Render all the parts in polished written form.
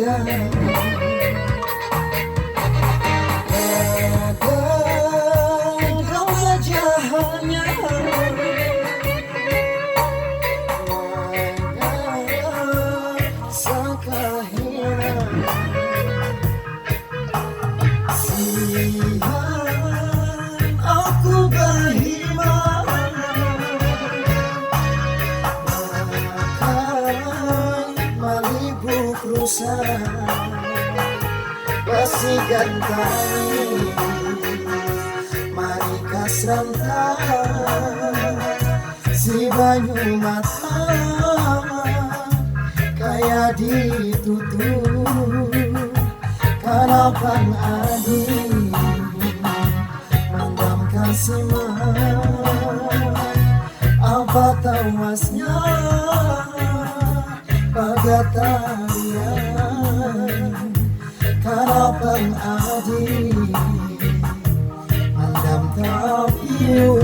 kalian. Kau saja hanya sangka hina. Siang aku beriman makan malibuk rusak bersihkan kami. Mari kasrantan si banyu mata kaya ditutup karapan adi mendam kasih apa tawasnya pagatarian karapan adi mendam tapiu.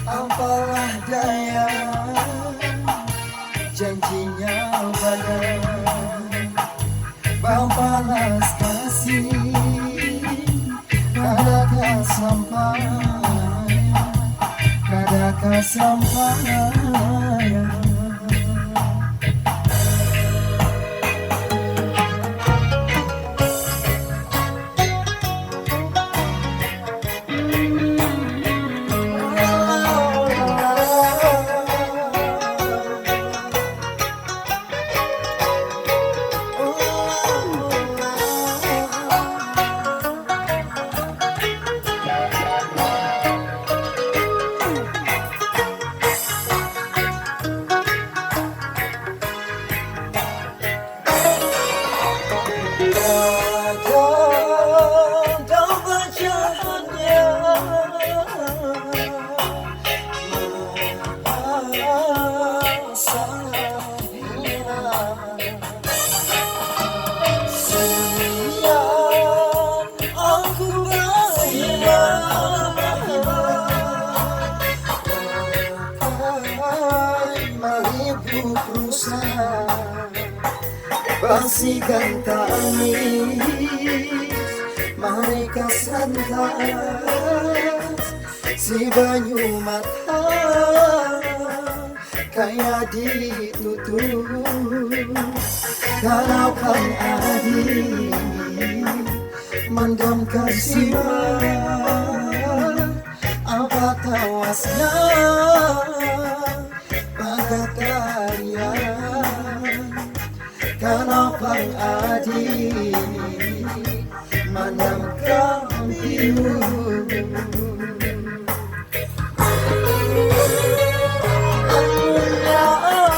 Apalah daya janjinya badan balas kasih kadang sampai. Bersihkan tangis mereka santas si banyu mata kaya ditutup harapan adi mendam kasih apa tawasnya pagatarian karapan adi menangkap piu.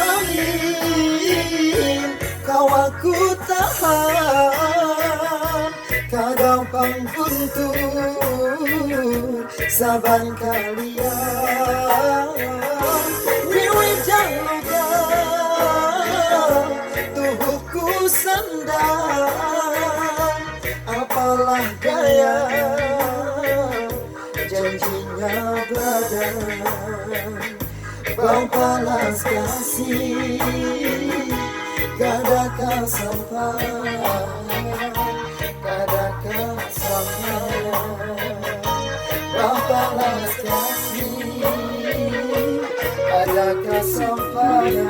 Angin kau aku tahan kadang pangguntur saban kalian wiwijang luka tubuhku sandang apalah daya janjinya badan balas kasih kadang sampai balas kasih ada kesampaian